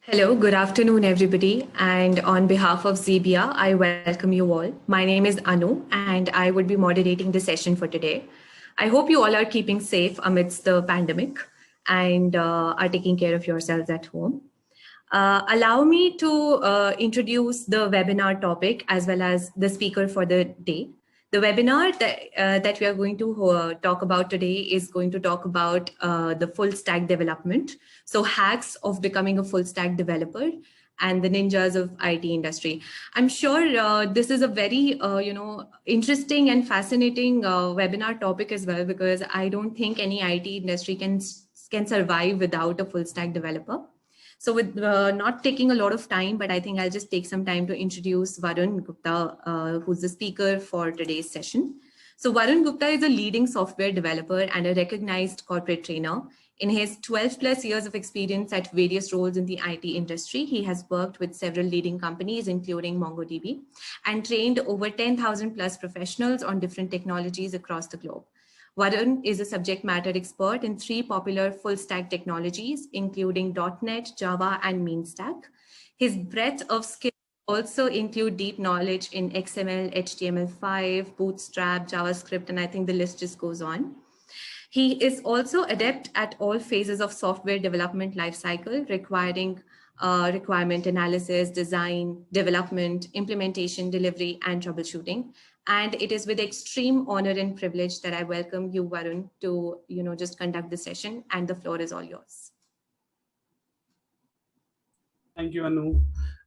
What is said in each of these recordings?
Hello, good afternoon, everybody. And on behalf of Zebia, I welcome you all. My name is Anu, and I would be moderating the session for today. I hope you all are keeping safe amidst the pandemic and are taking care of yourselves at home. Allow me to introduce the webinar topic as well as the speaker for the day. The webinar that we are going to talk about today is going to talk about the full stack development. So hacks of becoming a full stack developer and the ninjas of IT industry. I'm sure this is a very, interesting and fascinating webinar topic as well, because I don't think any IT industry can survive without a full stack developer. So with not taking a lot of time, but I think I'll just take some time to introduce Varun Gupta, who's the speaker for today's session. So Varun Gupta is a leading software developer and a recognized corporate trainer. In his 12 plus years of experience at various roles in the IT industry, he has worked with several leading companies, including MongoDB, and trained over 10,000 plus professionals on different technologies across the globe. Varun is a subject matter expert in 3 popular full stack technologies, including .NET, Java, and MeanStack. His breadth of skills also include deep knowledge in XML, HTML5, Bootstrap, JavaScript, and I think the list just goes on. He is also adept at all phases of software development lifecycle, requiring requirement analysis, design, development, implementation, delivery, and troubleshooting. And it is with extreme honor and privilege that I welcome you, Varun, to just conduct the session, and the floor is all yours. Thank you, Anu.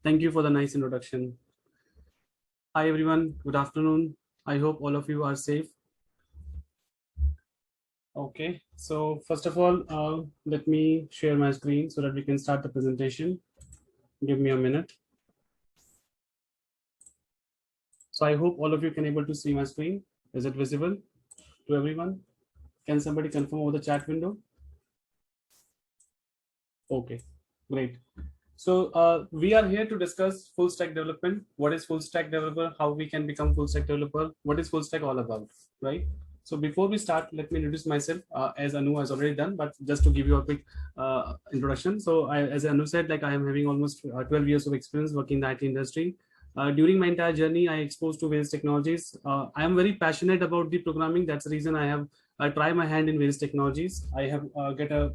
Thank you for the nice introduction. Hi, everyone. Good afternoon. I hope all of you are safe. Okay, so first of all, let me share my screen so that we can start the presentation. Give me a minute. So I hope all of you can able to see my screen. Is it visible to everyone? Can somebody confirm over the chat window? Okay, great. So we are here to discuss full stack development. What is full stack developer? How we can become full stack developer? What is full stack all about, right? So before we start, let me introduce myself as Anu has already done, but just to give you a quick introduction. So as Anu said, like I am having almost 12 years of experience working in the IT industry. During my entire journey, I exposed to various technologies. I am very passionate about the programming. That's the reason I try my hand in various technologies. I have get a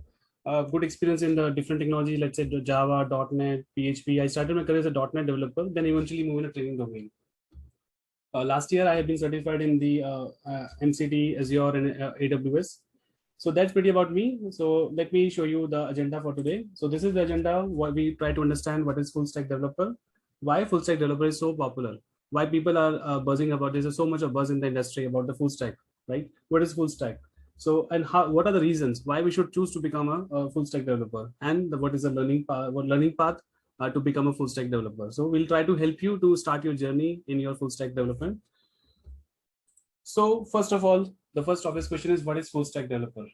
good experience in the different technologies, let's say the Java, .NET, PHP. I started my career as a .NET developer, then eventually moved in a training domain. Last year, I have been certified in the MCT, Azure, and AWS. So that's pretty about me. So let me show you the agenda for today. So this is the agenda. What we try to understand what is full stack developer, why full stack developer is so popular, why people are buzzing about this. There's so much of buzz in the industry about the full stack, right? What is full stack? So and how? What are the reasons why we should choose to become a full stack developer, and what is the learning path to become a full stack developer. So we'll try to help you to start your journey in your full stack development. So first of all, the first obvious question is, what is full stack developer?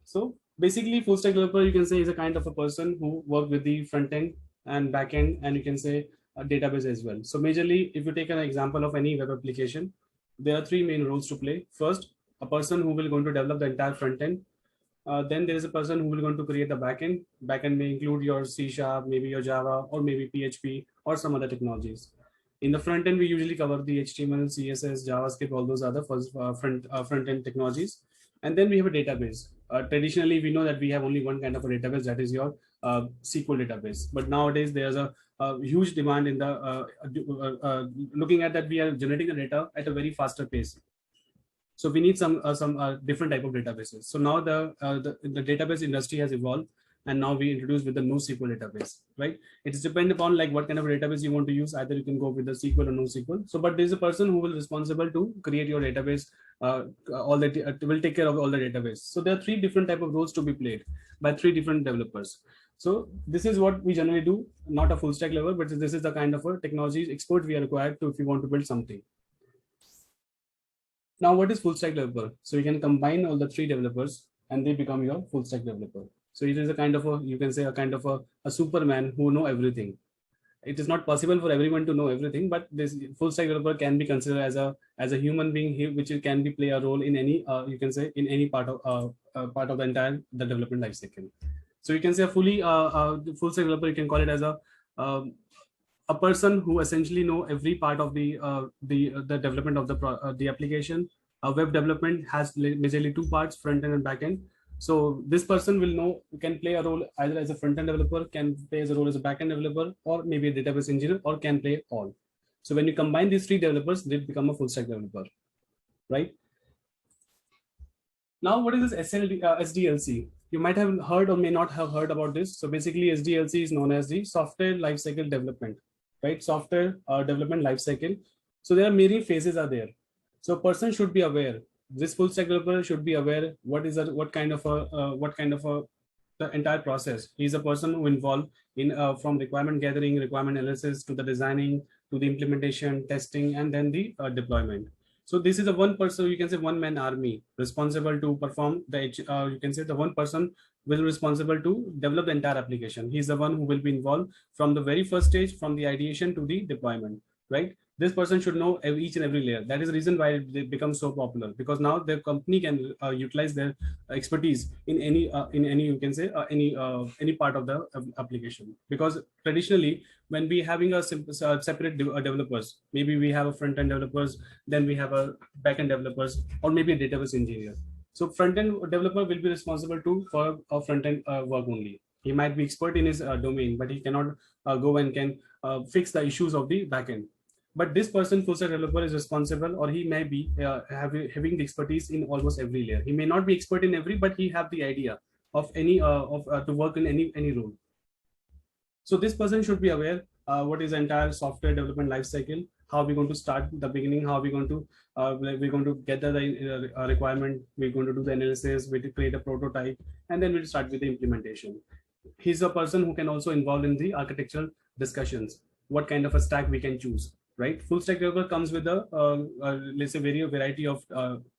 So basically, full stack developer, you can say, is a kind of a person who work with the front end and back end, and you can say a database as well. So majorly, if you take an example of any web application, there are 3 main roles to play. First, a person who will going to develop the entire front end. Then there is a person who will going to create the backend. Backend may include your C#, maybe your Java, or maybe PHP, or some other technologies. In the front end, we usually cover the HTML, CSS, JavaScript, all those other front end technologies. And then we have a database. Traditionally, we know that we have only one kind of a database, that is your SQL database. But nowadays, there's a huge demand in the looking at that we are generating the data at a very faster pace. So we need some different type of databases. So now the database industry has evolved, and now we introduce with the NoSQL database, right? It's depend upon like what kind of database you want to use. Either you can go with the SQL or NoSQL. So, but there's a person who will responsible to create your database. All that will take care of all the database. So there are 3 different type of roles to be played by 3 different developers. So this is what we generally do, not a full stack level, but this is the kind of a technology expert we are required to if you want to build something. Now, what is full stack developer? So you can combine all the 3 developers and they become your full stack developer. So it is a kind of a, you can say a kind of a Superman who know everything. It is not possible for everyone to know everything, but this full stack developer can be considered as a human being which can play a role in any you can say in any part of the entire development life cycle. So you can say a full stack developer, you can call it as a person who essentially know every part of the development of the application. Web development has majorly two parts, front end and back end. So this person will know, can play a role either as a front end developer, can play as a role as a back end developer, or maybe a database engineer, or can play all. So when you combine these three developers, they become a full stack developer, right? Now, what is this SDLC? You might have heard or may not have heard about this. So basically, SDLC is known as the software lifecycle development, right? Software development lifecycle. So there are many phases are there. So a person should be aware. This full stack developer should be aware what kind of the entire process. He's a person who involved in from requirement gathering, requirement analysis, to the designing, to the implementation, testing, and then the deployment. So this is a one person, you can say one man army responsible to perform the, you can say the one person will be responsible to develop the entire application. He's the one who will be involved from the very first stage, from the ideation to the deployment, right? This person should know each and every layer. That is the reason why they become so popular, because now their company can utilize their expertise in any you can say any part of the application. Because traditionally, when we having a separate developers, maybe we have a front end developers, then we have a back end developers, or maybe a database engineer. So front end developer will be responsible for a front end work only. He might be expert in his domain, but he cannot go and can fix the issues of the back end. But this person, full stack developer, is responsible, or he may be having the expertise in almost every layer. He may not be expert in every, but he have the idea of any to work in any role. So this person should be aware what is the entire software development lifecycle. How are we going to start the beginning? How are we going to get the requirement? We're going to do the analysis. We create a prototype, and then we'll start with the implementation. He's a person who can also involve in the architectural discussions. What kind of a stack we can choose, right? Full stack developer comes with a let's say variety of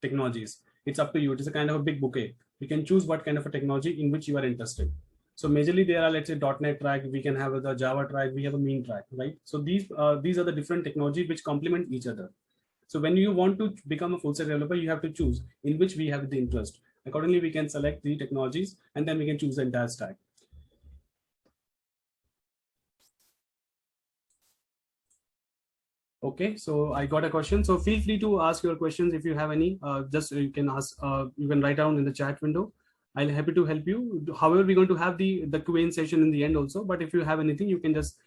technologies. It's up to you. It is a kind of a big bouquet. You can choose what kind of a technology in which you are interested. So majorly there are, let's say, .NET track, we can have the Java track, we have a mean track, right? So these are the different technology which complement each other. So when you want to become a full stack developer, you have to choose in which we have the interest. Accordingly, we can select the technologies, and then we can choose the entire stack. Okay, so I got a question. So feel free to ask your questions if you have any. Just you can ask. You can write down in the chat window. I'll be happy to help you. However, we're going to have the Q&A session in the end also. But if you have anything, you can just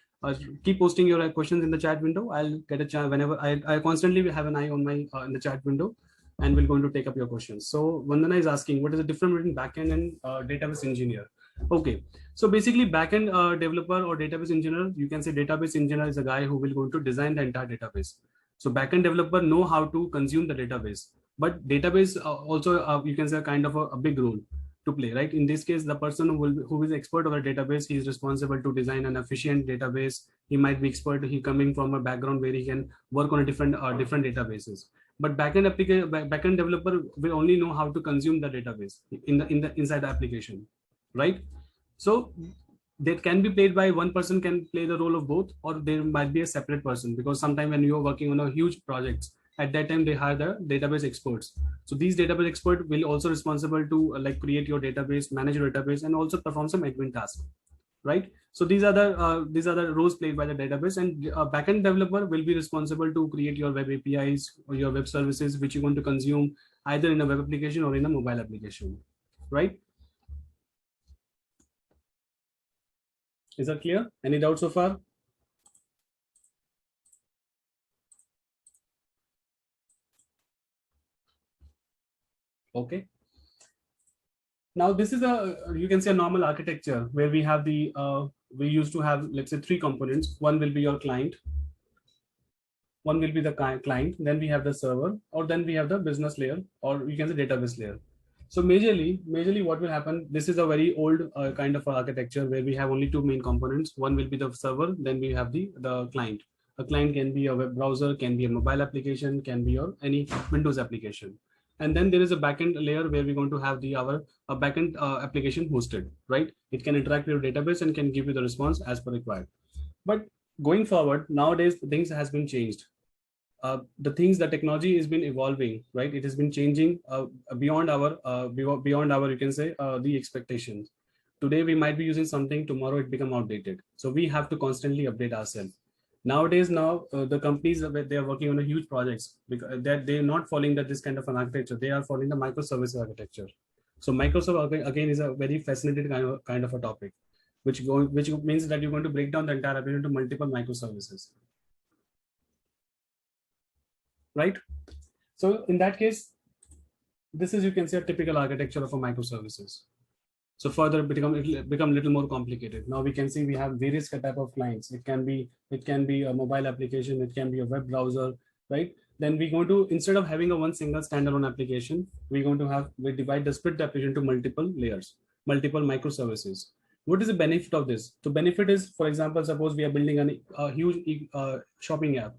keep posting your questions in the chat window. I'll get a chance whenever I constantly have an eye on my in the chat window, and we're going to take up your questions. So Vandana is asking, what is the difference between backend and database engineer? Okay, so basically backend developer or database engineer, you can say database engineer is a guy who will going to design the entire database. So backend developer know how to consume the database, but database also you can say kind of a big role to play, right? In this case, the person who is expert of the database, he is responsible to design an efficient database. He might be expert. He coming from a background where he can work on a different databases. But backend developer will only know how to consume the database inside the application, right? So that can be played by one person, can play the role of both, or there might be a separate person, because sometimes when you're working on a huge projects, at that time they hire the database experts. So these database experts will also responsible to like create your database, manage your database, and also perform some admin tasks, right? So these are the roles played by the database, and a backend developer will be responsible to create your web APIs or your web services, which you're going to consume either in a web application or in a mobile application, right? Is that clear? Any doubts so far? Okay. Now this is you can say a normal architecture where we have we used to have, let's say, three components. One will be your client. One will be the client. Then we have the server, or then we have the business layer, or you can say database layer. So majorly what will happen, this is a very old kind of architecture where we have only two main components. One will be the server, then we have the client. A client can be a web browser, can be a mobile application, can be any Windows application. And then there is a backend layer where we're going to have our backend application hosted, right? It can interact with your database and can give you the response as per required. But going forward, nowadays things has been changed. The technology has been evolving, right? It has been changing beyond our you can say the expectations. Today we might be using something, tomorrow it become outdated. So we have to constantly update ourselves. Nowadays, the companies they are working on a huge projects because they're not following this kind of an architecture. They are following the microservice architecture. So Microservice again is a very fascinating kind of a topic, which means that you're going to break down the entire application into multiple microservices, right? So in that case, this is, you can say, a typical architecture of a microservices. So further become a little more complicated. Now we can see we have various type of clients. It can be a mobile application, it can be a web browser, right? Then we're going to, instead of having a one single standalone application, we divide the split application into multiple layers, multiple microservices. What is the benefit of this? The benefit is, for example, suppose we are building a huge shopping app.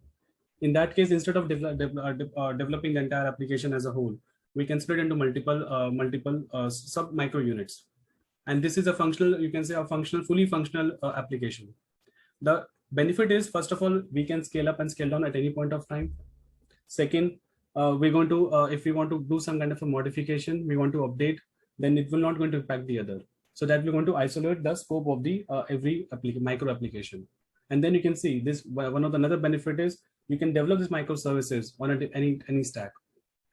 In that case, instead of developing the entire application as a whole, we can split into multiple sub micro units. And this is a functional, you can say, fully functional application. The benefit is, first of all, we can scale up and scale down at any point of time. Second, we're going to, if we want to do some kind of a modification, we want to update, then it will not going to impact the other. So that we're going to isolate the scope of the every micro application. And then you can see this, one of the another benefit is you can develop these microservices on any stack.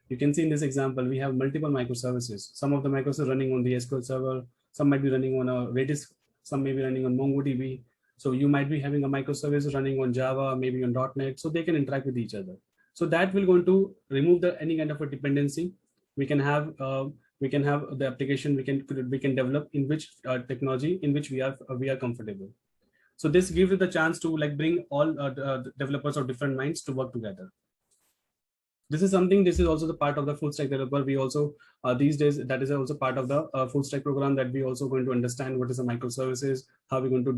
You can see in this example, we have multiple microservices. Some of the microservices running on the SQL Server, some might be running on a Redis, some may be running on MongoDB. So you might be having a microservice running on Java, maybe on .NET, so they can interact with each other. So that will going to remove any kind of a dependency. We can have the application we can develop in which technology in which we are comfortable. So this gives you the chance to bring all developers of different minds to work together. This is also the part of the full stack developer. We also these days, that is also part of the full stack program, that we also going to understand what is the microservices, how we're going to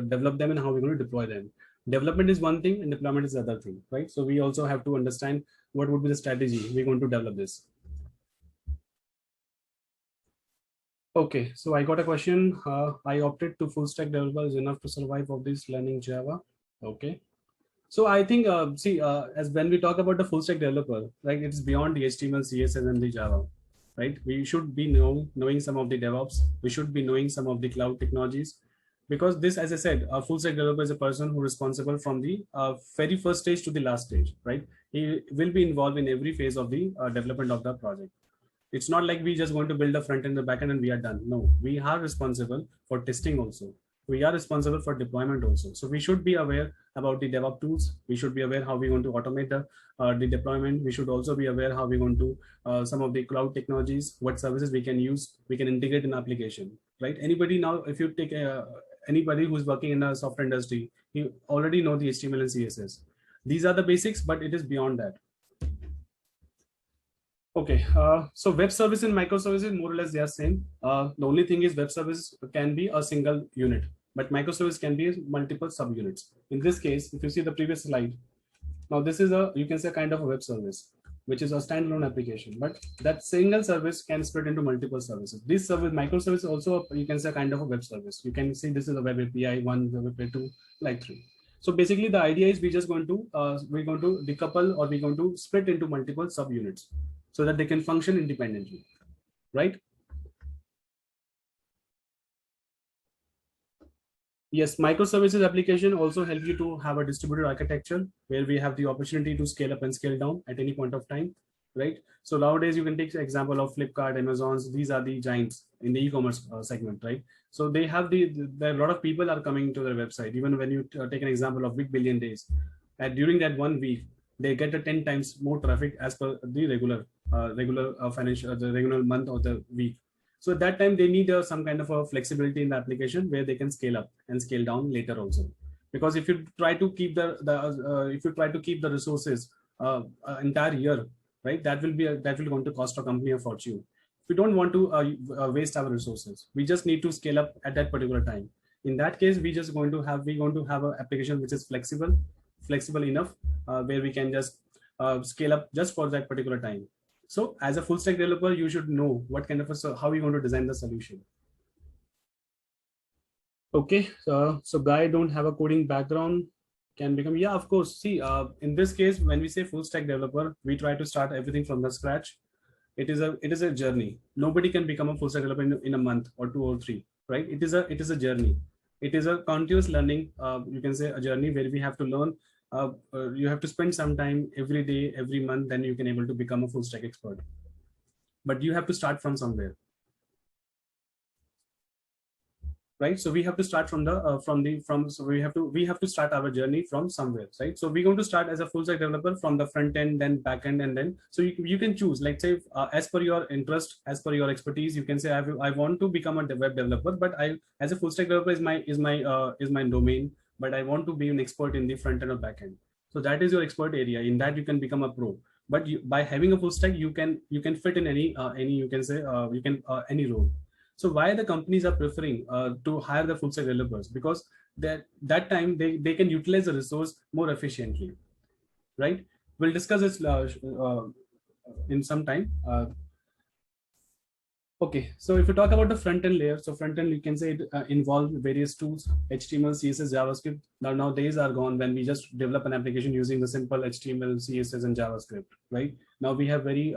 develop them, and how we're going to deploy them. Development is one thing and deployment is the other thing, right? So we also have to understand what would be the strategy we're going to develop this. Okay, so I got a question. I opted to full stack developer is enough to survive of this learning Java. Okay. So I think, as when we talk about the full stack developer, right, it's beyond the HTML, CSS, and the Java, right? We should be knowing some of the DevOps. We should be knowing some of the cloud technologies, because this, as I said, a full stack developer is a person who is responsible from the very first stage to the last stage, right? He will be involved in every phase of the development of the project. It's not like we just going to build the front end, the back end, and we are done. No, we are responsible for testing also. We are responsible for deployment also. So we should be aware about the DevOps tools. We should be aware how we're going to automate the deployment. We should also be aware how we're going to some of the cloud technologies, what services we can use, we can integrate in application, right? Anybody now, if you take anybody who's working in a software industry, you already know the HTML and CSS. These are the basics, but it is beyond that. Okay, so web service and microservices, more or less they are same. The only thing is web service can be a single unit, but microservice can be multiple subunits. In this case, if you see the previous slide, now this is you can say kind of a web service, which is a standalone application, but that single service can split into multiple services. This service, microservice, also you can say kind of a web service. You can see this is a web API 1, web API 2, like 3. So basically the idea is we're going to decouple, or we're going to split into multiple subunits, so that they can function independently, right? Yes, microservices application also help you to have a distributed architecture where we have the opportunity to scale up and scale down at any point of time, right? So nowadays you can take the example of Flipkart, Amazon's. These are the giants in the e-commerce segment, right? So they have a lot of people are coming to their website. Even when you take an example of Big Billion Days, and during that 1 week, they get a 10 times more traffic as per the regular the regular month or the week. So at that time they need some kind of a flexibility in the application where they can scale up and scale down later also. Because if you try to keep the resources entire year, right, that will going to cost a company a fortune. We don't want to waste our resources. We just need to scale up at that particular time. In that case, we're going to have an application which is flexible enough where we can just scale up just for that particular time. So as a full stack developer, you should know what kind of how you're going to design the solution. Okay, so guy don't have a coding background can become, yeah, of course. See, in this case, when we say full stack developer, we try to start everything from the scratch. It is a journey. Nobody can become a full stack developer in a month or 2 or 3. right? It is a journey. It is a continuous learning. You can say a journey where we have to learn. You have to spend some time every day, every month, then you can able to become a full stack expert. But you have to start from somewhere, right? So we have to start so we have to start our journey from somewhere, right? So we're going to start as a full stack developer from the front end, then back end, and then so you can choose, like say as per your interest, as per your expertise, you can say I want to become a web developer, but I as a full stack developer is my domain, but I want to be an expert in the front end or back end. So that is your expert area. In that you can become a pro. But by having a full stack, you can fit in any you can say you can any role. So why the companies are preferring to hire the full stack developers? Because that time they can utilize the resource more efficiently, right? We'll discuss this in some time. Okay, so if you talk about the front end layer, so front end you can say it involve various tools, HTML, CSS, JavaScript. Now days are gone when we just develop an application using the simple HTML, CSS, and JavaScript, right? Now we have very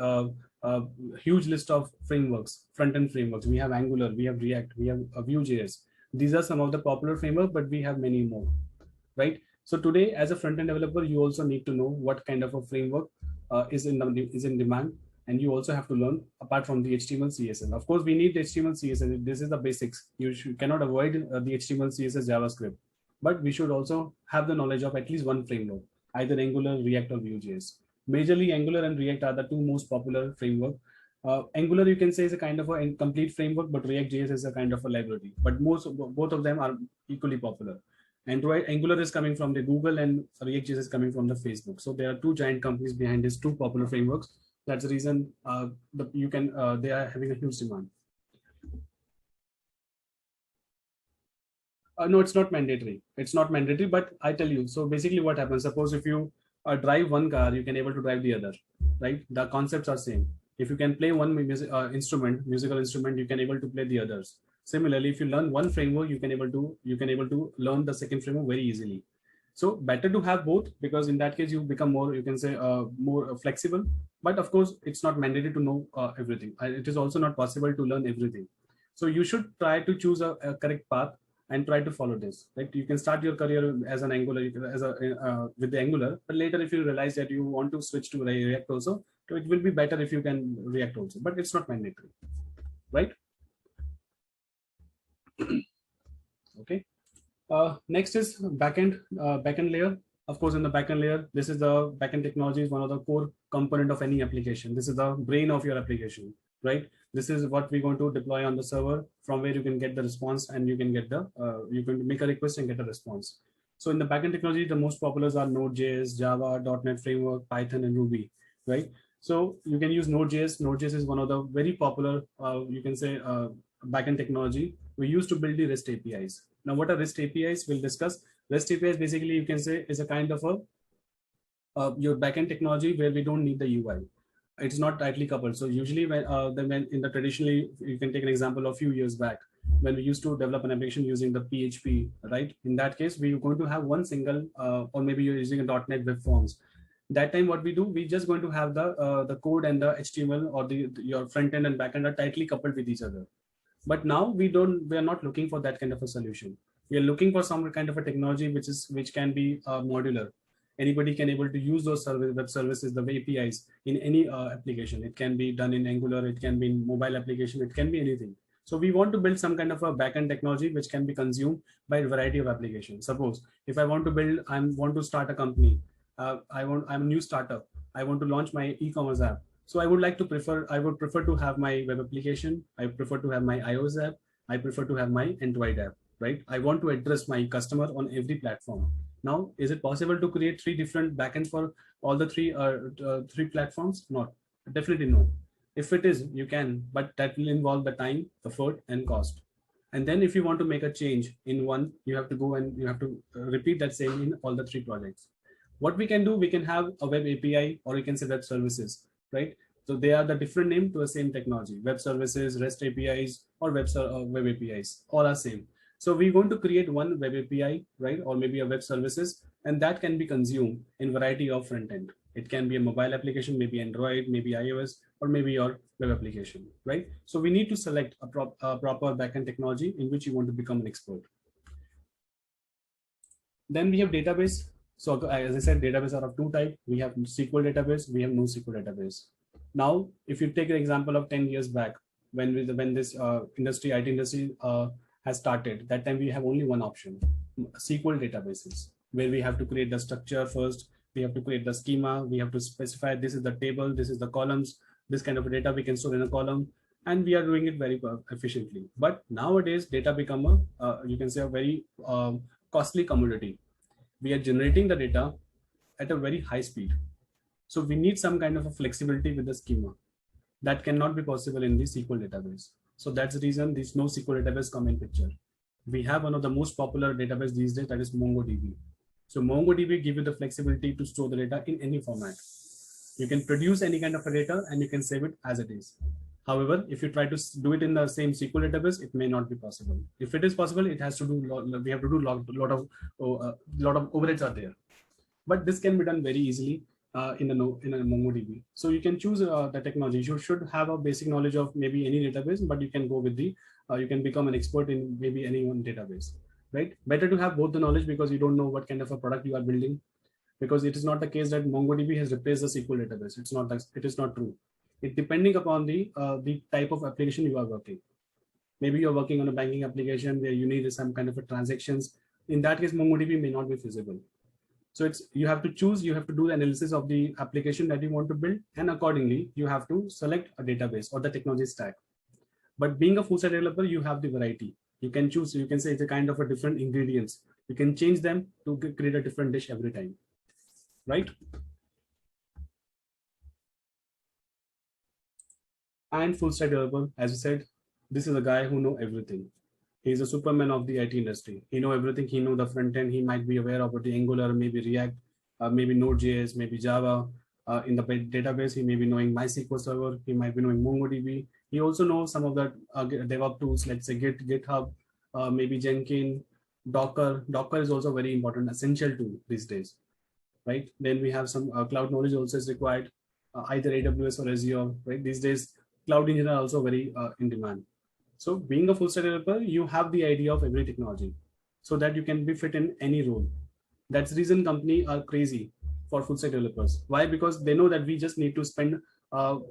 huge list of frameworks, front end frameworks. We have Angular, we have React, we have Vue.js. These are some of the popular frameworks, but we have many more, right? So today, as a front end developer, you also need to know what kind of a framework is in demand. And you also have to learn apart from the HTML, CSS. Of course, we need the HTML, CSS. This is the basics. You cannot avoid the HTML, CSS, JavaScript. But we should also have the knowledge of at least one framework, either Angular, React, or Vue.js. Majorly, Angular and React are the two most popular framework. Angular, you can say, is a kind of a incomplete framework, but React.js is a kind of a library. But both of them are equally popular. Angular is coming from the Google and React.js is coming from the Facebook. So there are two giant companies behind these two popular frameworks. That's the reason they are having a huge demand. No, it's not mandatory. It's not mandatory, but I tell you. So basically, what happens? Suppose if you drive one car, you can able to drive the other, right? The concepts are same. If you can play one musical instrument, you can able to play the others. Similarly, if you learn one framework, you can able to learn the second framework very easily. So better to have both, because in that case you become more, you can say more flexible. But of course, it's not mandatory to know everything. It is also not possible to learn everything. So you should try to choose a correct path and try to follow this. Like you can start your career as an Angular, with the Angular, but later if you realize that you want to switch to React also, so it will be better if you can React also. But it's not mandatory, right? Okay. Next is backend layer. Of course, in the backend layer, this is the backend technology is one of the core component of any application. This is the brain of your application, right? This is what we're going to deploy on the server, from where you can get the response and you can get the you can make a request and get a response. So in the backend technology, the most popular are Node.js, Java, .NET Framework, Python, and Ruby, right? So you can use Node.js. Node.js is one of the very popular, you can say, backend technology. We used to build the REST APIs. Now, what are REST APIs? We'll discuss. REST APIs basically, you can say, is a kind of a your backend technology where we don't need the UI. It's not tightly coupled. So usually, when in the traditionally, you can take an example of a few years back when we used to develop an application using the PHP, right? In that case, we're going to have one single, or maybe you're using a .NET Web Forms. That time, what we do, we're just going to have the code and the HTML or your front end and back end are tightly coupled with each other. But now we are not looking for that kind of a solution. We are looking for some kind of a technology which can be modular. Anybody can able to use those web services, the APIs in any application. It can be done in Angular, it can be in mobile application, it can be anything. So we want to build some kind of a backend technology which can be consumed by a variety of applications. Suppose if I want to start a company, I'm a new startup. I want to launch my e-commerce app. So I would prefer to have my web application. I prefer to have my iOS app. I prefer to have my Android app, right? I want to address my customer on every platform. Now, is it possible to create 3 different backends for all the three platforms? Not, definitely no. If it is, you can, but that will involve the time, effort, and cost. And then if you want to make a change in one, you have to go and you have to repeat that same in all the 3 projects. What we can do, we can have a web API, or you can say web services, right? So they are the different name to the same technology. Web services, REST APIs, or web APIs, all are same. So we're going to create one web API, right? Or maybe a web services, and that can be consumed in variety of front end. It can be a mobile application, maybe Android, maybe iOS, or maybe your web application, right? So we need to select a proper backend technology in which you want to become an expert. Then we have database. So as I said, database are of two types. We have SQL database, we have NoSQL database. Now, if you take an example of 10 years back, when this IT industry has started, that time we have only one option, SQL databases, where we have to create the structure first, we have to create the schema, we have to specify this is the table, this is the columns, this kind of data we can store in a column, and we are doing it very efficiently. But nowadays, data become you can say a very costly commodity. We are generating the data at a very high speed. So we need some kind of a flexibility with the schema that cannot be possible in the SQL database. So that's the reason these NoSQL database come in picture. We have one of the most popular database these days, that is MongoDB. So MongoDB gives you the flexibility to store the data in any format. You can produce any kind of a data and you can save it as it is. However, if you try to do it in the same SQL database, it may not be possible. If it is possible, it has to do we have to do lot of overheads are there. But this can be done very easily in a MongoDB. So you can choose the technology. You should have a basic knowledge of maybe any database, but you can go with the you can become an expert in maybe any one database, right? Better to have both the knowledge, because you don't know what kind of a product you are building. Because it is not the case that MongoDB has replaced the SQL database. It's not. It is not true. It depending upon the type of application you are working. Maybe you're working on a banking application where you need some kind of a transactions. In that case, MongoDB may not be feasible. So you have to choose. You have to do the analysis of the application that you want to build, and accordingly, you have to select a database or the technology stack. But being a full stack developer, you have the variety. You can choose. You can say it's a kind of a different ingredients. You can change them to create a different dish every time. Right? And full stack developer, as I said, this is a guy who knows everything. He's a Superman of the IT industry. He knows everything. He knows the front end. He might be aware of the Angular, maybe React, maybe Node.js, maybe Java. In the database, he may be knowing MySQL Server. He might be knowing MongoDB. He also knows some of the DevOps tools, let's say GitHub, maybe Jenkins, Docker. Docker is also very important, essential tool these days. Right? Then we have some cloud knowledge also is required, either AWS or Azure. Right? These days, cloud engineers are also very in demand. So being a full stack developer, you have the idea of every technology so that you can be fit in any role. That's the reason companies are crazy for full stack developers. Why? Because they know that we just need to spend,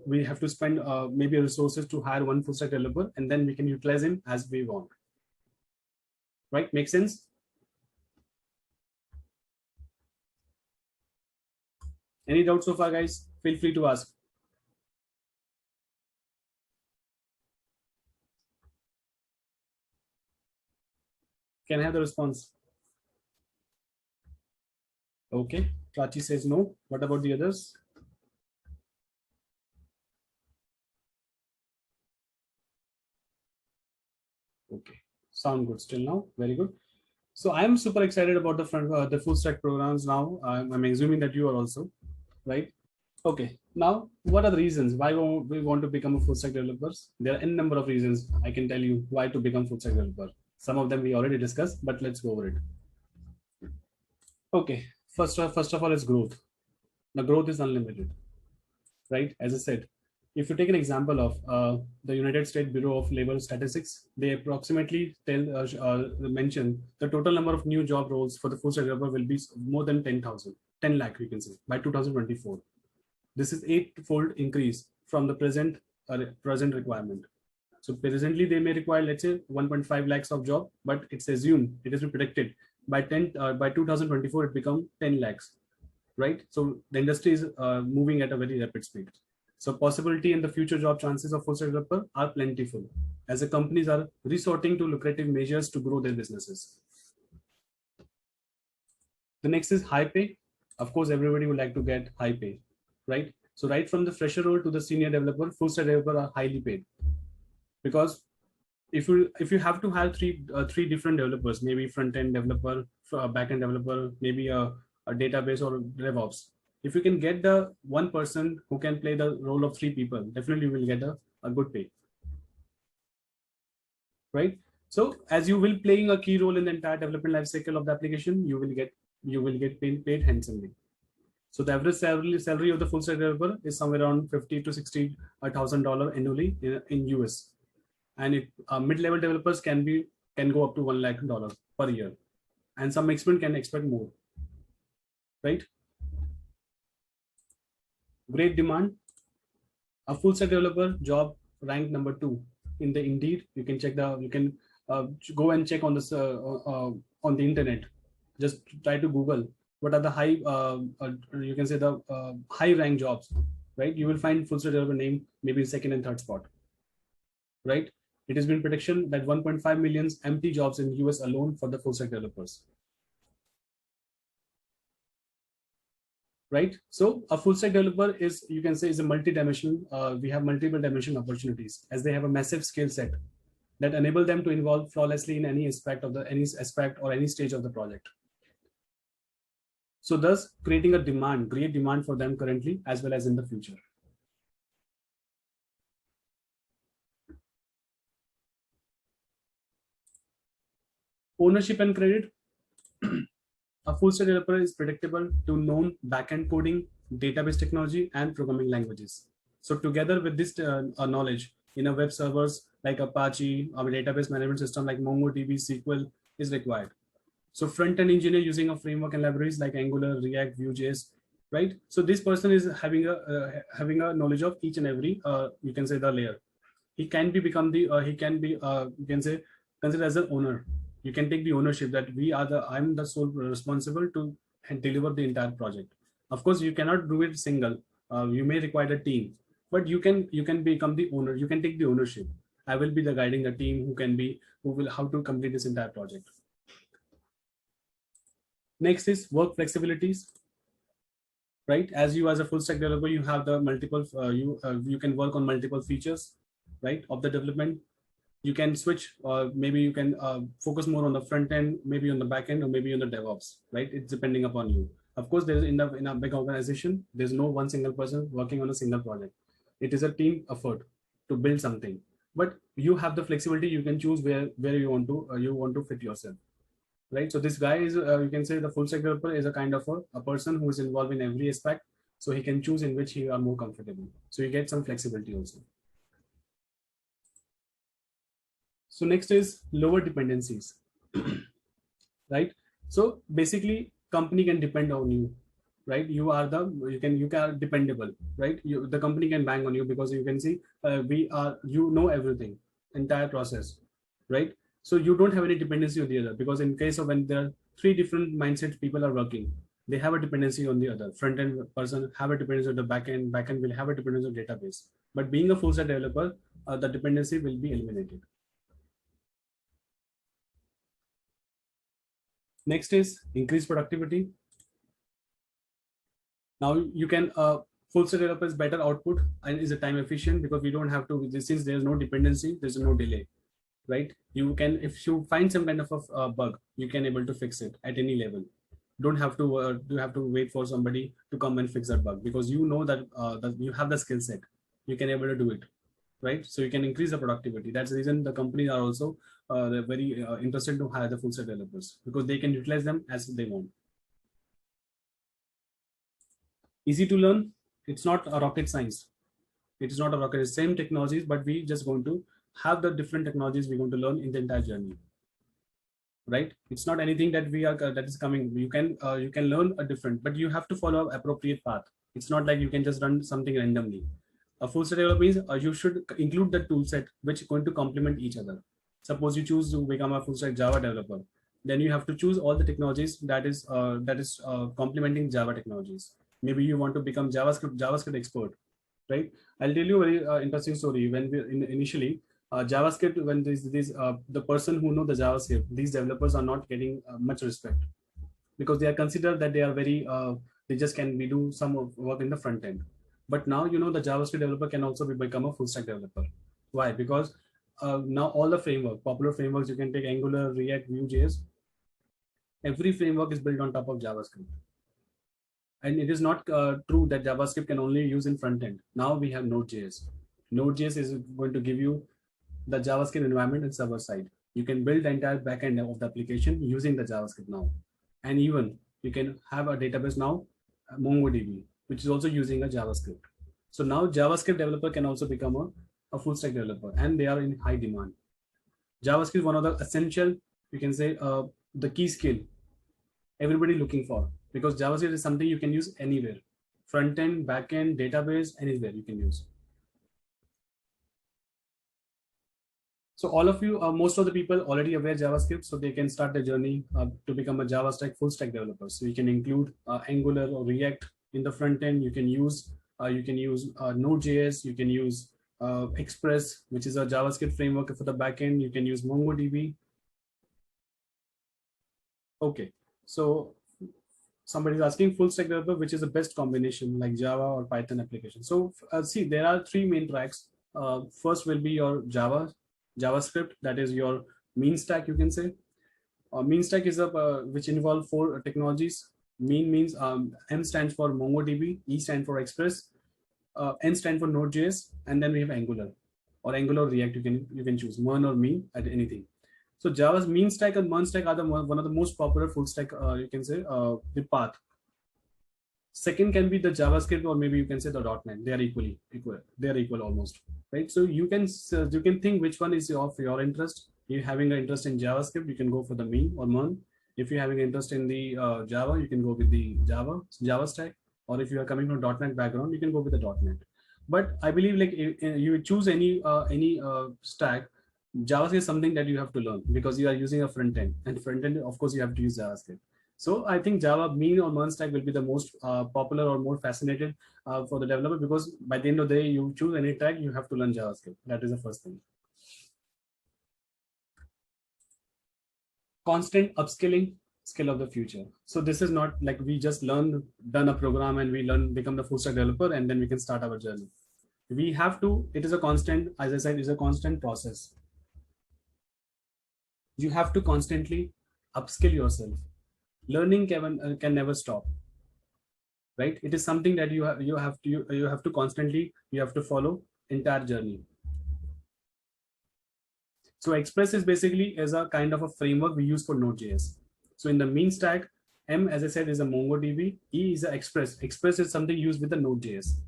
we have to spend maybe resources to hire one full stack developer, and then we can utilize him as we want. Right? Make sense? Any doubts so far, guys? Feel free to ask. Can I have the response? Okay, Prachi says no. What about the others? Okay, sound good still now. Very good. So I'm super excited about the full stack programs now. I'm assuming that you are also, right? Okay, now what are the reasons why we want to become a full stack developers? There are n number of reasons I can tell you why to become full stack developer. Some of them we already discussed, but let's go over it. Okay, first of all is growth. The growth is unlimited, right? As I said, if you take an example of the United States Bureau of Labor Statistics, they approximately mention the total number of new job roles for the full stack developer will be more than 10 lakh, we can say, by 2024. This is 8-fold increase from the present requirement. So presently they may require, let's say, 1.5 lakhs of job, but it's assumed, it is predicted by 2024 it become 10 lakhs, right? So the industry is moving at a very rapid speed. So possibility in the future job chances of full stack developer are plentiful, as the companies are resorting to lucrative measures to grow their businesses. The next is high pay. Of course, everybody would like to get high pay, right? So right from the fresher role to the senior developer, full stack developer are highly paid. Because if you have to have three different developers, maybe front-end developer, back-end developer, maybe a database or DevOps, if you can get the one person who can play the role of three people, definitely you will get a good pay, right? So as you will playing a key role in the entire development life cycle of the application, you will get paid handsomely. So the average salary of the full stack developer is somewhere around $50,000 to $60,000 annually in US, and mid-level developers can go up to $1 lakh per year, and some expert can expect more, right? Great demand. A full stack developer job ranked number 2 in the Indeed. You can go and check on this on the internet. Just try to Google what are the high you can say the high rank jobs, right? You will find full stack developer name maybe second and third spot, right? It has been prediction that 1.5 million empty jobs in US alone for the full stack developers, right? So a full stack developer is, you can say, is a multi-dimensional. We have multiple dimension opportunities as they have a massive skill set that enable them to involve flawlessly in any aspect or any stage of the project. So thus creating a great demand for them currently as well as in the future. Ownership and credit. A full stack developer is predictable to known backend coding, database technology, and programming languages. So together with this knowledge in a web servers like Apache, or a database management system like MongoDB, SQL is required. So front-end engineer using a framework and libraries like Angular, React, Vue.js, right? So this person is having a knowledge of each and every you can say the layer. He can be you can say considered as an owner. You can take the ownership that I'm the sole responsible to deliver the entire project. Of course, you cannot do it single. You may require a team, but you can become the owner. You can take the ownership. I will be the guiding the team who will how to complete this entire project. Next is work flexibilities, right? As a full stack developer, you have the multiple you can work on multiple features, right, of the development. You can switch, maybe you can focus more on the front end, maybe on the back end, or maybe on the DevOps, right? It's depending upon you. Of course, there's in a big organization, there's no one single person working on a single project. It is a team effort to build something, but you have the flexibility. You can choose where you want to fit yourself, right? So this guy is you can say the full stack developer is a kind of a person who is involved in every aspect, so he can choose in which he are more comfortable. So you get some flexibility also. So next is lower dependencies, right? So basically, company can depend on you, right? You are dependable, right? The company can bank on you because you can see you know everything, entire process, right? So you don't have any dependency on the other, because in case of when there are 3 different mindsets people are working, they have a dependency on the other. Front end person have a dependency on the back end will have a dependency on database. But being a full stack developer, the dependency will be eliminated. Next is increased productivity. Now you can full stack developer is better output and is a time efficient because we don't have to, since there's no dependency, there's no delay, right? You can, if you find some kind of a bug, you can able to fix it at any level. Don't have to wait for somebody to come and fix that bug, because you know that you have the skill set, you can able to do it, right? So you can increase the productivity. That's the reason the companies are also they're very interested to hire the full stack developers, because they can utilize them as they want. Easy to learn. It's not a rocket science. It is not a rocket. It's same technologies, but we just going to have the different technologies we're going to learn in the entire journey, right? It's not anything that that is coming. You can learn a different, but you have to follow an appropriate path. It's not like you can just run something randomly. A full stack developer means you should include the tool set which is going to complement each other. Suppose you choose to become a full stack Java developer, then you have to choose all the technologies that is complementing Java technologies. Maybe you want to become JavaScript expert, right? I'll tell you a very interesting story. When we initially JavaScript, when the person who know the JavaScript, these developers are not getting much respect, because they are considered that they are very they just can be do some work in the front end. But now the JavaScript developer can also become a full stack developer. Why? Because now all the popular frameworks, you can take Angular, React, Vue.js. Every framework is built on top of JavaScript. And it is not true that JavaScript can only use in front end. Now we have Node.js. Node.js is going to give you the JavaScript environment and server side. You can build the entire backend of the application using the JavaScript now. And even you can have a database now MongoDB, which is also using a JavaScript. So now JavaScript developer can also become a full stack developer, and they are in high demand. JavaScript is one of the essential, you can say, the key skill everybody looking for, because JavaScript is something you can use anywhere, front end, back end, database, anywhere you can use. So all of you, most of the people already aware JavaScript, so they can start the journey to become a JavaScript full stack developer. So you can include Angular or React in the front end. You can use Node.js. You can use Express, which is a JavaScript framework for the back end. You can use MongoDB. Okay, so somebody is asking full stack developer, which is the best combination, like Java or Python application. So see, there are three main tracks. First will be your JavaScript, that is your mean stack, you can say. Mean stack is which involve four technologies. Mean means M stands for MongoDB, E stands for Express, N stands for Node.js, and then we have Angular or Angular React. You can choose MERN or mean at anything. So Java's mean stack and MERN stack are one of the most popular full stack, you can say, the path. Second can be the JavaScript, or maybe you can say the .NET. They are equal. They are equal almost, right? So you can think which one is of your interest. You're having an interest in JavaScript, you can go for the mean or MERN. If you're having an interest in the Java, you can go with the Java stack. Or if you are coming from .NET background, you can go with the .NET. But I believe, like, if you choose any stack, JavaScript is something that you have to learn, because you are using a front end, and front end, of course, you have to use JavaScript. So I think Java mean or MERN stack will be the most popular or more fascinated for the developer, because by the end of the day, you choose any tag, you have to learn JavaScript. That is the first thing. Constant upskilling, skill of the future. So this is not like we just done a program and we become the full stack developer and then we can start our journey. We have to, it is a constant, as I said, is a constant process. You have to constantly upskill yourself. Learning can never stop, right? It is something that you have to constantly, you have to follow entire journey. So Express is basically a kind of a framework we use for Node.js. So in the mean stack, M, as I said, is a MongoDB. E is a Express. Express is something used with the Node.js,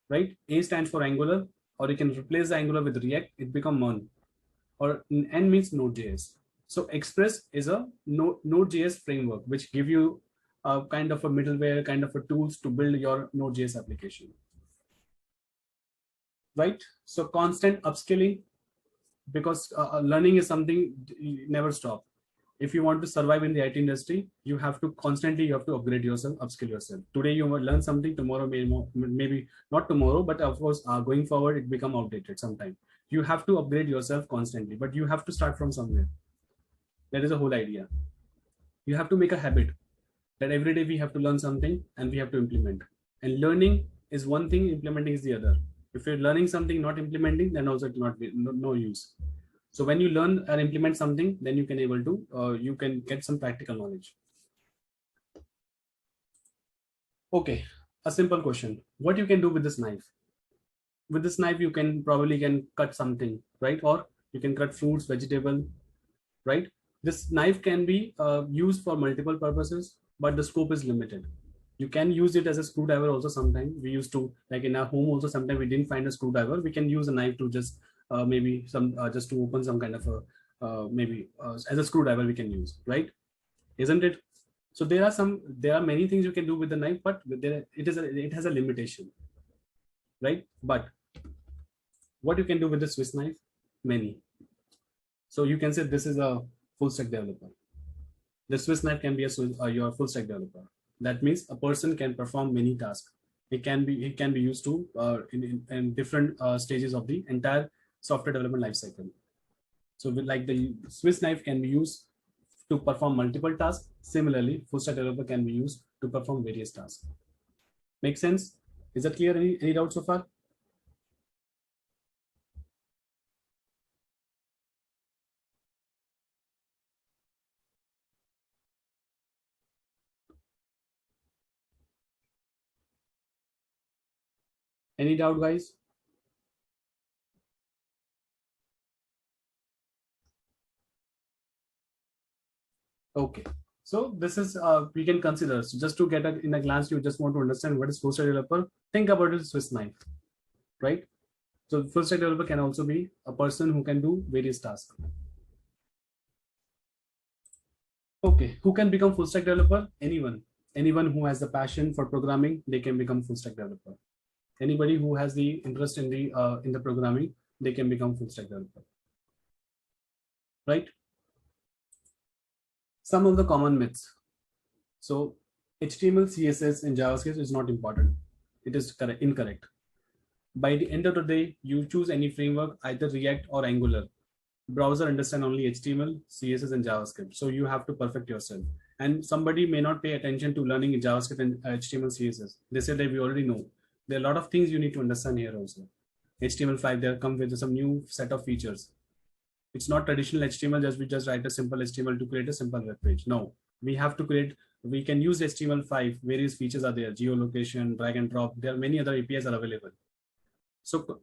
right? A stands for Angular, or you can replace the Angular with React. It becomes MERN, or N means Node.js. So Express is a Node.js framework, which give you a kind of a middleware, kind of a tools to build your Node.js application, right? So constant upskilling, because learning is something you never stop. If you want to survive in the IT industry, you have to constantly, upgrade yourself, upskill yourself. Today you will learn something, tomorrow maybe not tomorrow, but of course going forward it become outdated sometime. You have to upgrade yourself constantly, but you have to start from somewhere. That is the whole idea. You have to make a habit that every day we have to learn something and we have to implement. And learning is one thing, implementing is the other. If you're learning something, not implementing, then also it will not be no use. So when you learn and implement something, then you can able to you can get some practical knowledge. Okay, a simple question: what you can do with this knife? With this knife, you can cut something, right? Or you can cut fruits, vegetable, right? This knife can be used for multiple purposes, but the scope is limited. You can use it as a screwdriver also. Sometimes we used to, like in our home also, sometimes we didn't find a screwdriver. We can use a knife to just maybe just to open some kind of a as a screwdriver we can use, right? Isn't it? So there are many things you can do with the knife, but it has a limitation, right? But what you can do with the Swiss knife? Many. So you can say this is a full stack developer. The Swiss knife can be your full stack developer. That means a person can perform many tasks. It can be used to in different stages of the entire software development lifecycle. So like the Swiss knife can be used to perform multiple tasks. Similarly, full stack developer can be used to perform various tasks. Make sense? Is that clear? Any doubts so far? Any doubt, guys? Okay, So this is we can consider. So just to get in a glance, you just want to understand what is full stack developer. Think about it, Swiss knife, right? So full stack developer can also be a person who can do various tasks. Okay, who can become full stack developer? Anyone. Anyone who has the passion for programming, they can become full stack developer. Anybody who has the interest in the programming, they can become full stack developer. Right? Some of the common myths. So HTML, CSS, and JavaScript is not important. It is incorrect. By the end of the day, you choose any framework, either React or Angular. Browser understand only HTML, CSS, and JavaScript. So you have to perfect yourself. And somebody may not pay attention to learning JavaScript and HTML, CSS. They say that we already know. There are a lot of things you need to understand here also. HTML5, they come with some new set of features. It's not traditional HTML, just we just write a simple HTML to create a simple web page. No, we have to create, we can use HTML5, various features are there, geolocation, drag and drop. There are many other APIs are available. So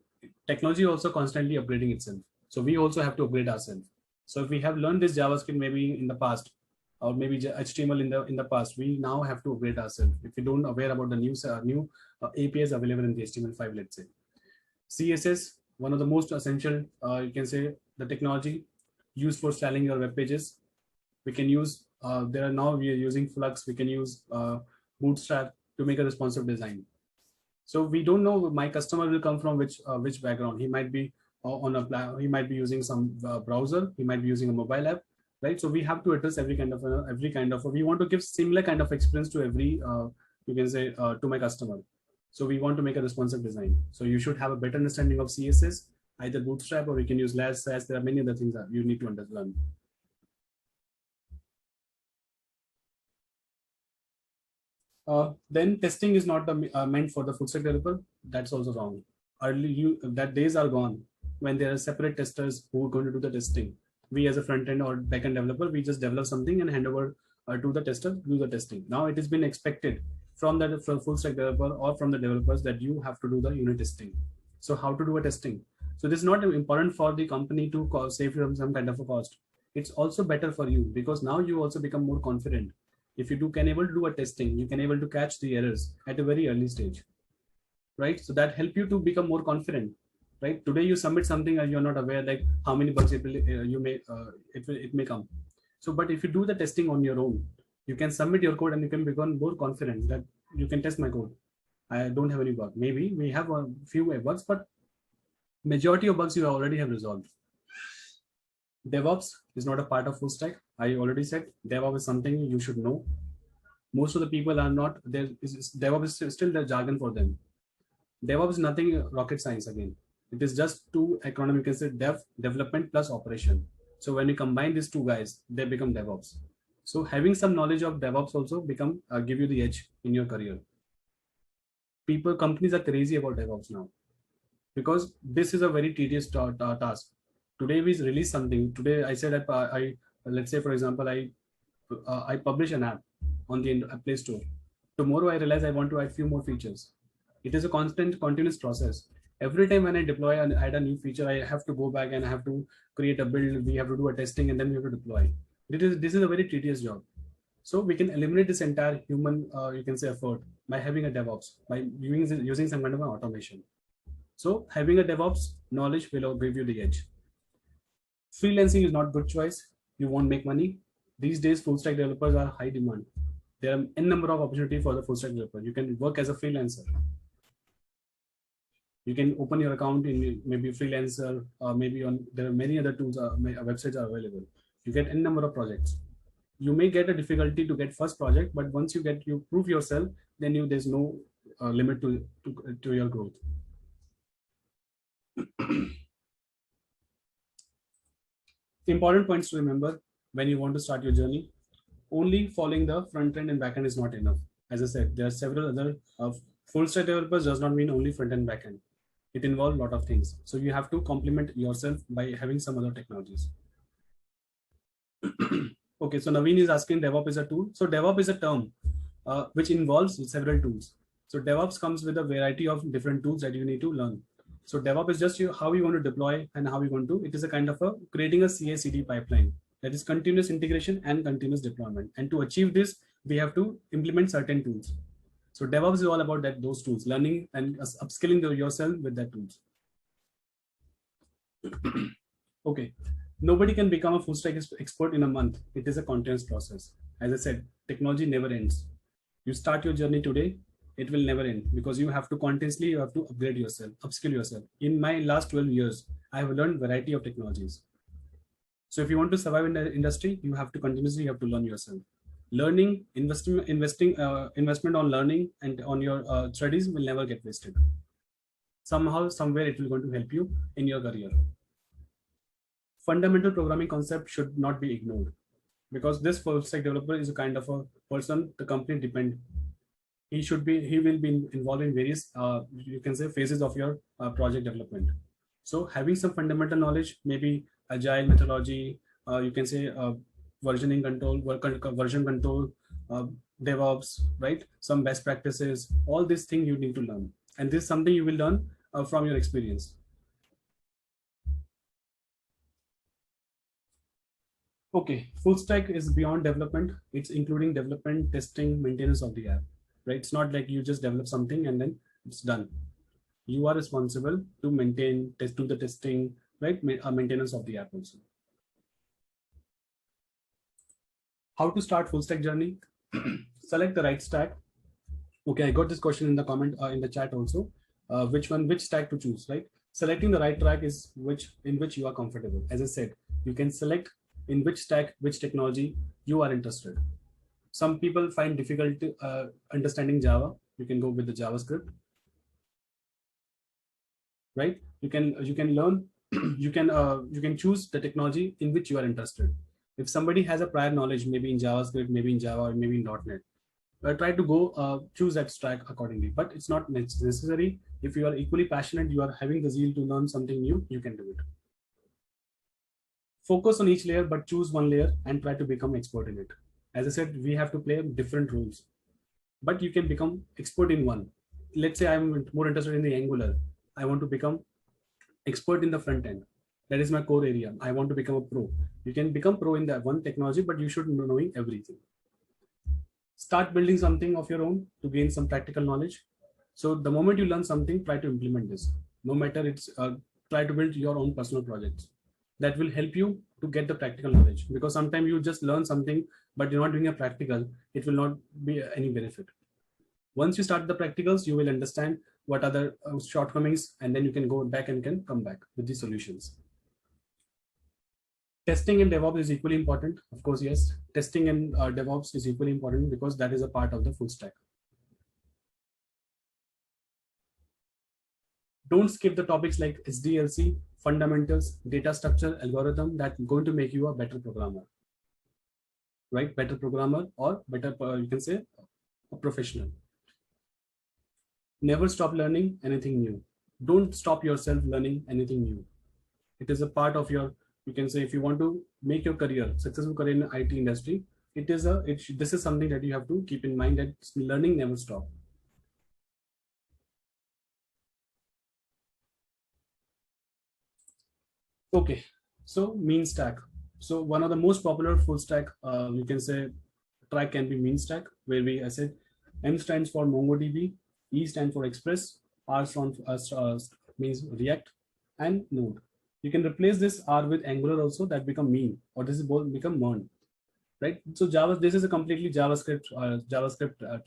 technology also constantly upgrading itself. So we also have to upgrade ourselves. So if we have learned this JavaScript maybe in the past, or maybe HTML in the past, we now have to upgrade ourselves. If we don't aware about the new APIs available in the HTML5, let's say. CSS, one of the most essential, you can say, the technology used for styling your web pages. We can use, we are using Flux, we can use Bootstrap to make a responsive design. So we don't know my customer will come from which background. He might be he might be using some browser, he might be using a mobile app, right? So we have to address every kind of we want to give similar kind of experience to every you can say to my customer. So we want to make a responsive design. So you should have a better understanding of CSS, either Bootstrap, or you can use Lash. There are many other things that you need to learn. Then testing is not meant for the full stack developer. That's also wrong. That days are gone when there are separate testers who are going to do the testing. We as a front end or back end developer, we just develop something and hand over to the tester, do the testing. Now it has been expected from the full stack developer or from the developers that you have to do the unit testing. So how to do a testing? So this is not important for the company to save some kind of a cost. It's also better for you because now you also become more confident. If you can able to do a testing, you can able to catch the errors at a very early stage, right? So that help you to become more confident, right? Today you submit something and you're not aware like how many bugs it may come. So, but if you do the testing on your own, you can submit your code and you can become more confident that you can test my code. I don't have any bug. Maybe we have a few bugs, but majority of bugs you already have resolved. DevOps is not a part of full stack. I already said DevOps is something you should know. Most of the people are not there. DevOps is still the jargon for them. DevOps is nothing rocket science again. It is just two acronym. You can say dev, development plus operation. So when you combine these two guys, they become DevOps. So having some knowledge of DevOps also give you the edge in your career. Companies are crazy about DevOps now because this is a very tedious task. Today we release something. Today I said that let's say for example I publish an app on the Play Store. Tomorrow I realize I want to add few more features. It is a continuous process. Every time when I deploy and add a new feature, I have to go back and I have to create a build. We have to do a testing and then we have to deploy. This is a very tedious job. So we can eliminate this entire human, you can say, effort by having a DevOps, by using some kind of an automation. So having a DevOps knowledge will give you the edge. Freelancing is not good choice. You won't make money. These days, full stack developers are high demand. There are n number of opportunities for the full stack developer. You can work as a freelancer. You can open your account in maybe Freelancer, maybe there are many other tools, websites are available. You get n number of projects. You may get a difficulty to get first project, but once you prove yourself, then there's no limit to your growth. Important points to remember when you want to start your journey. Only following the front end and back end is not enough. As I said, there are several other full stack developers does not mean only front end back end. It involves a lot of things. So you have to complement yourself by having some other technologies. Okay, so Naveen is asking DevOps is a tool. So DevOps is a term which involves several tools. So DevOps comes with a variety of different tools that you need to learn. So DevOps is just how you want to deploy and how you want to. It is a kind of creating a CI/CD pipeline That is continuous integration and continuous deployment. And to achieve this, we have to implement certain tools. So DevOps is all about that, those tools, learning and upskilling yourself with that tools. Okay, nobody can become a full stack expert in a month. It is a continuous process. As I said, technology never ends. You start your journey today, it will never end, because you have to continuously, you have to upgrade yourself, upskill yourself. In my last 12 years, I have learned variety of technologies. So if you want to survive in the industry, you have to continuously, you have to learn yourself. Learning, investment on learning and on your studies will never get wasted. Somehow, somewhere it will going to help you in your career. Fundamental programming concept should not be ignored, because this full stack developer is a kind of a person the company depend. He will be involved in various, you can say, phases of your project development. So having some fundamental knowledge, maybe agile methodology, you can say version control, DevOps, right? Some best practices, all these things you need to learn. And this is something you will learn from your experience. Okay, full stack is beyond development. It's including development, testing, maintenance of the app, right? It's not like you just develop something and then it's done. You are responsible to maintain, do the testing, right? Maintenance of the app also. How to start full stack journey? Select the right stack. Okay, I got this question in the comment in the chat also. Which stack to choose, right? Selecting the right track is in which you are comfortable. As I said, you can select in which stack, which technology you are interested. Some people find difficult understanding Java. You can go with the JavaScript, right? You can learn. you can choose the technology in which you are interested. If somebody has a prior knowledge, maybe in JavaScript, maybe in Java, or maybe in .NET, try to go choose that stack accordingly. But it's not necessary. If you are equally passionate, you are having the zeal to learn something new, you can do it. Focus on each layer, but choose one layer and try to become expert in it. As I said, we have to play different roles, but you can become expert in one. Let's say I'm more interested in the Angular. I want to become expert in the front end. That is my core area. I want to become a pro. You can become pro in that one technology, but you should know knowing everything. Start building something of your own to gain some practical knowledge. So the moment you learn something, try to implement this. No matter it's try to build your own personal projects. That will help you to get the practical knowledge, because sometimes you just learn something, but you're not doing a practical. It will not be any benefit. Once you start the practicals, you will understand what are the shortcomings, and then you can go back and can come back with the solutions. Testing in DevOps is equally important. Of course, yes. Testing in DevOps is equally important because that is a part of the full stack. Don't skip the topics like SDLC, fundamentals, data structure, algorithm that going to make you a better programmer, right? Better programmer, or better, you can say, a professional. Never stop learning anything new. Don't stop yourself learning anything new. It is a part of your, you can say, if you want to make your career, successful career in the IT industry, this is something that you have to keep in mind, that learning never stop. Okay, so mean stack. So one of the most popular full stack, you can say, track can be mean stack, where I said M stands for MongoDB, E stands for Express, R stands means React, and Node. You can replace this R with Angular also, that become mean, or this is both become MERN, right? So this is a completely JavaScript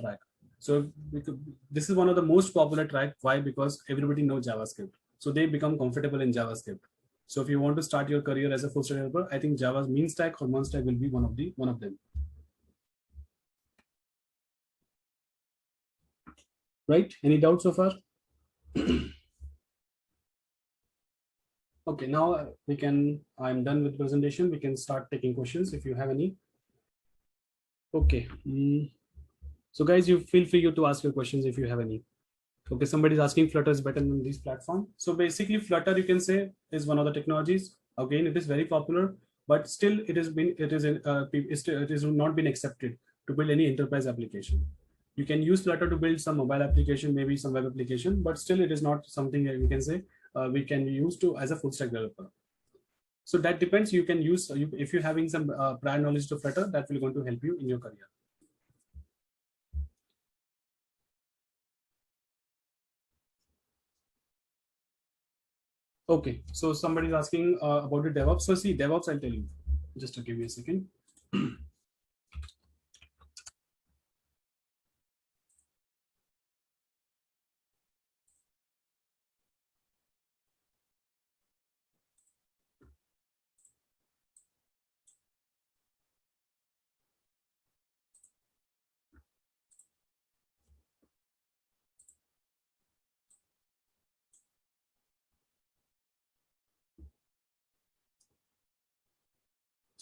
track. So this is one of the most popular track. Why? Because everybody knows JavaScript, so they become comfortable in JavaScript. So if you want to start your career as a full stack developer, I think Java's mean stack or MERN stack will be one of them. Right? Any doubts so far? Okay, now I'm done with presentation. We can start taking questions if you have any. Okay. So guys, you feel free to ask your questions if you have any. Okay, somebody's asking Flutter is better than this platform. So basically Flutter, you can say, is one of the technologies. Again, it is very popular, but still it has not been accepted to build any enterprise application. You can use Flutter to build some mobile application, maybe some web application, but still it is not something that we can say we can use to as a full stack developer. So that depends. You can use, if you're having some prior knowledge to Flutter, that will going to help you in your career. Okay, so somebody's asking about the DevOps. So see, DevOps, I'll tell you. Just to give you a second.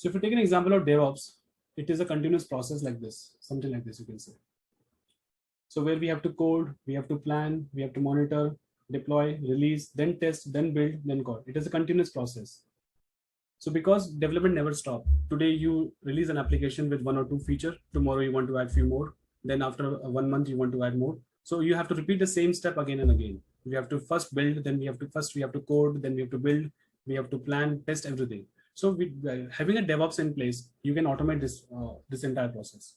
So if you take an example of DevOps, it is a continuous process like this, something like this, you can say. So where we have to code, we have to plan, we have to monitor, deploy, release, then test, then build, then code. It is a continuous process. So because development never stops, today you release an application with 1 or 2 features, tomorrow you want to add few more, then after 1 month you want to add more. So you have to repeat the same step again and again. We have to first build, then we have to code, then we have to build, we have to plan, test everything. So having a DevOps in place, you can automate this entire process,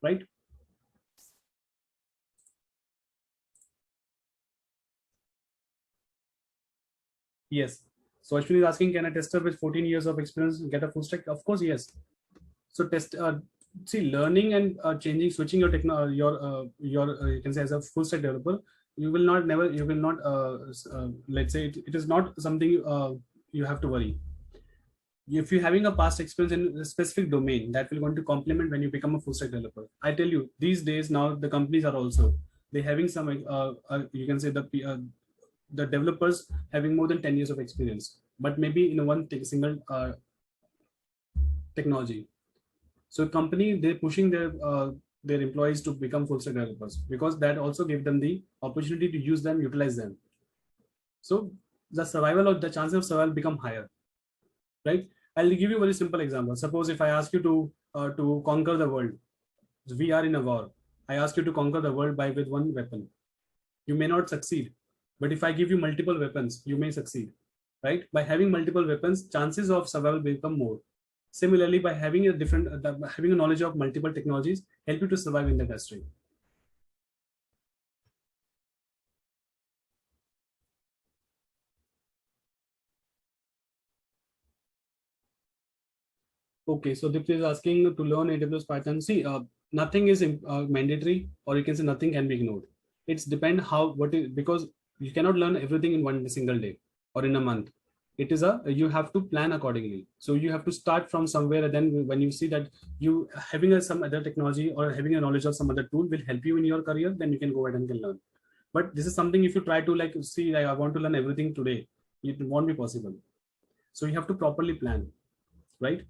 right? Yes. So Ashwin is asking, can a tester with 14 years of experience get a full stack? Of course, yes. So see, learning and changing, switching your technology, you can say as a full stack developer, you will not let's say it is not something you have to worry. If you're having a past experience in a specific domain, that will going to complement when you become a full stack developer. I tell you, these days now the companies are also, they're having some you can say the developers having more than 10 years of experience, but maybe in one single technology. So company, they're pushing their employees to become full stack developers because that also give them the opportunity to use them, utilize them. So the survival or the chances of survival become higher, right? I'll give you a very simple example. Suppose if I ask you to conquer the world, we are in a war. I ask you to conquer the world with one weapon. You may not succeed, but if I give you multiple weapons, you may succeed, right? By having multiple weapons, chances of survival become more. Similarly, by having having a knowledge of multiple technologies, help you to survive in the industry. Okay, so Dipti is asking to learn AWS Python. See, nothing is mandatory, or you can say nothing can be ignored. It's depend because you cannot learn everything in one single day or in a month. It is you have to plan accordingly. So you have to start from somewhere, and then when you see that you having some other technology or having a knowledge of some other tool will help you in your career, then you can go ahead and can learn. But this is something, if you try to I want to learn everything today, it won't be possible. So you have to properly plan, right?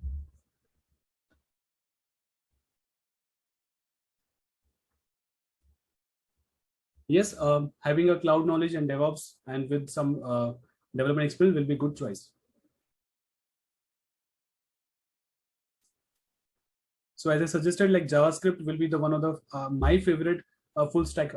Yes, having a cloud knowledge and DevOps and with some development experience will be good choice. So as I suggested, like JavaScript will be the one of the my favorite full stack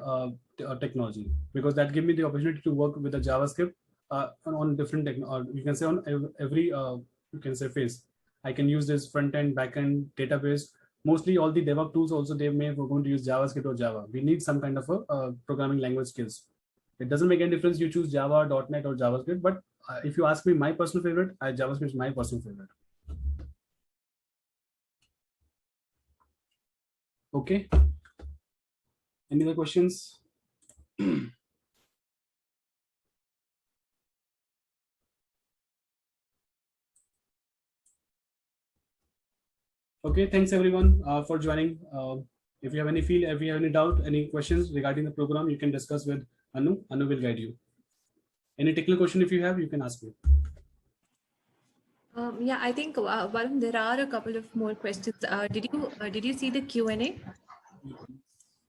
technology, because that give me the opportunity to work with the JavaScript on different you can say on every you can say phase. I can use this front end, back end, database. Mostly all the DevOps tools also, they may we're going to use JavaScript or Java. We need some kind of a programming language skills. It doesn't make any difference you choose Java, .NET or JavaScript, but if you ask me my personal favorite, JavaScript is my personal favorite. Okay. Any other questions? Okay, thanks everyone for joining. If you have any doubt, any questions regarding the program, you can discuss with Anu. Anu will guide you. Any technical question if you have, you can ask me. Yeah, I think Varun, there are a couple of more questions. Did you see the Q&A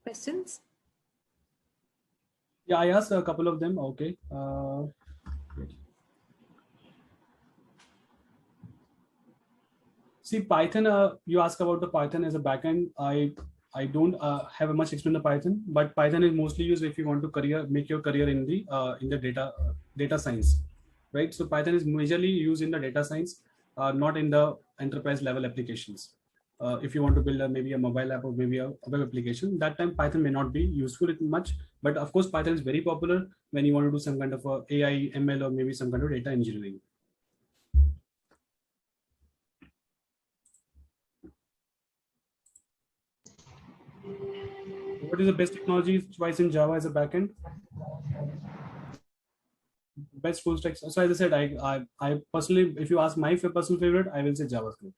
questions? Yeah, I asked a couple of them. Okay. See, Python. You ask about the Python as a backend. I don't have much experience in Python, but Python is mostly used if you want to make your career in the data science. right? So Python is majorly used in the data science, not in the enterprise level applications. If you want to build maybe a mobile app or maybe a web application, that time Python may not be useful much. But of course, Python is very popular when you want to do some kind of AI, ML, or maybe some kind of data engineering. What is the best technology choice in Java as a backend? Best full stack. So as I said, I personally, if you ask my personal favorite, I will say JavaScript.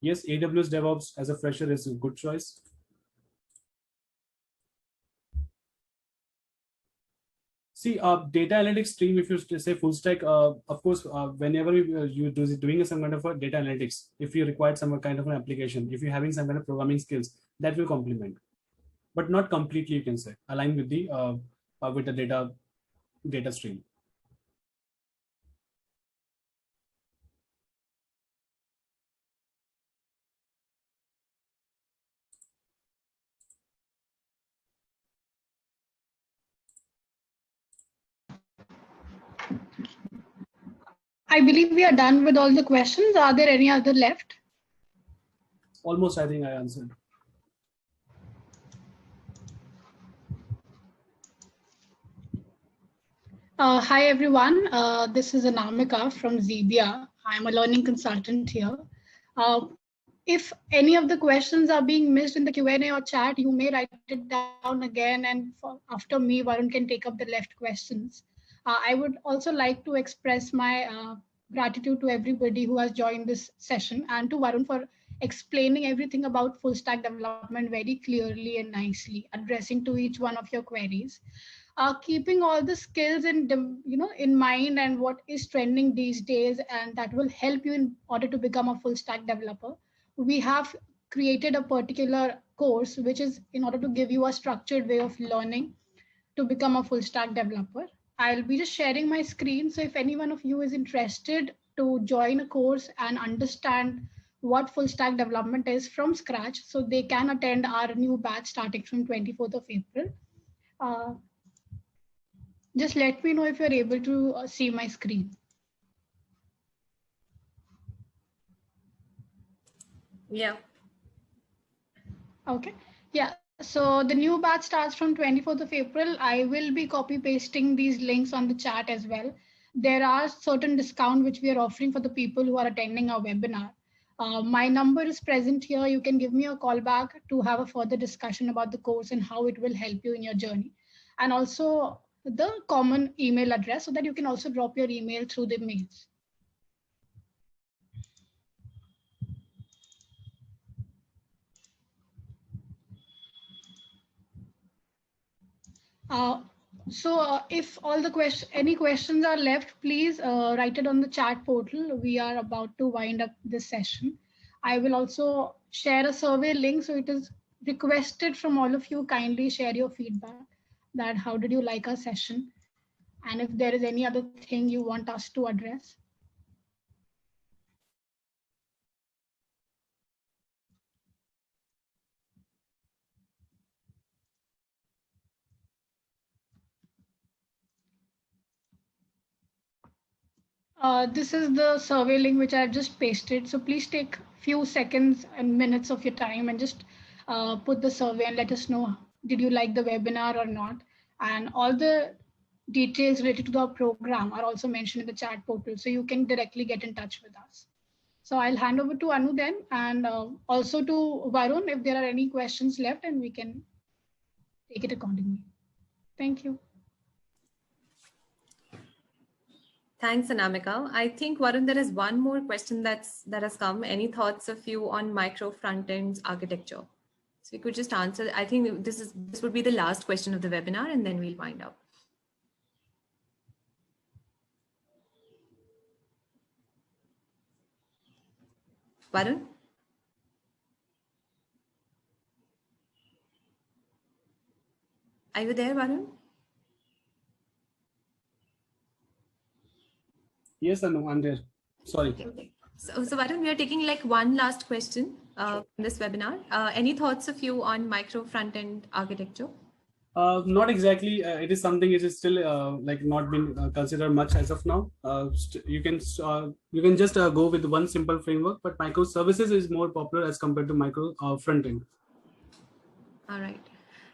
Yes, AWS DevOps as a fresher is a good choice. See, data analytics stream, if you say full stack, of course, whenever you doing some kind of a data analytics, if you require some kind of an application, if you're having some kind of programming skills, that will complement, but not completely, you can say, align with the data stream. I believe we are done with all the questions. Are there any other left? Almost, I think I answered. Hi, everyone. This is Anamika from Zebia. I'm a learning consultant here. If any of the questions are being missed in the Q&A or chat, you may write it down again, and after me, Varun can take up the left questions. I would also like to express my gratitude to everybody who has joined this session, and to Varun for explaining everything about full stack development very clearly and nicely, addressing to each one of your queries. Keeping all the skills in mind and what is trending these days, and that will help you in order to become a full stack developer. We have created a particular course which is in order to give you a structured way of learning to become a full stack developer. I'll be just sharing my screen, so if any one of you is interested to join a course and understand what full stack development is from scratch, so they can attend our new batch starting from 24th of April. Just let me know if you're able to see my screen. Yeah. Okay. Yeah. So the new batch starts from 24th of April. I will be copy pasting these links on the chat as well. There are certain discounts which we are offering for the people who are attending our webinar. My number is present here. You can give me a call back to have a further discussion about the course and how it will help you in your journey. And also the common email address so that you can also drop your email through the mails. If all the any questions are left, please write it on the chat portal. We are about to wind up this session. I will also share a survey link. So it is requested from all of you, kindly share your feedback that how did you like our session? And if there is any other thing you want us to address. This is the survey link which I've just pasted. So please take a few seconds and minutes of your time and just put the survey and let us know, did you like the webinar or not? And all the details related to the program are also mentioned in the chat portal, so you can directly get in touch with us. So I'll hand over to Anu then, and also to Varun if there are any questions left, and we can take it accordingly. Thank you. Thanks, Anamika. I think, Varun, there is one more question that has come. Any thoughts of you on micro front-end architecture? So we could just answer. I think this would be the last question of the webinar, and then we'll wind up. Varun? Are you there, Varun? Yes, Anu, I'm there. Sorry. Okay. So Varun, we are taking like one last question in this webinar. Any thoughts of you on micro front-end architecture? Not exactly. It is something which is still like not been considered much as of now. You can just go with one simple framework, but microservices is more popular as compared to micro front end. All right.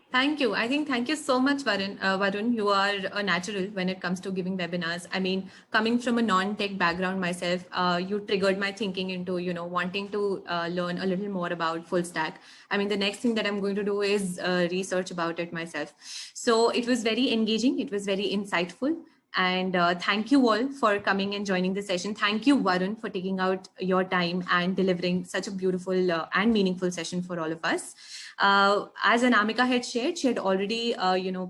Thank you. I think thank you so much, Varun. Varun, you are a natural when it comes to giving webinars. I mean, coming from a non-tech background myself, you triggered my thinking into, wanting to learn a little more about full stack. I mean, the next thing that I'm going to do is research about it myself. So it was very engaging. It was very insightful. And thank you all for coming and joining the session. Thank you, Varun, for taking out your time and delivering such a beautiful and meaningful session for all of us. As Anamika had shared, she had already,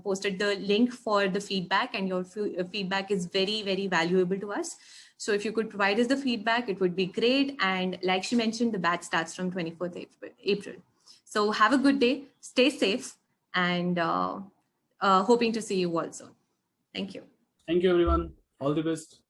posted the link for the feedback, and your feedback is very, very valuable to us. So if you could provide us the feedback, it would be great. And like she mentioned, the batch starts from 24th April. So have a good day, stay safe, and hoping to see you all soon. Thank you. Thank you, everyone. All the best.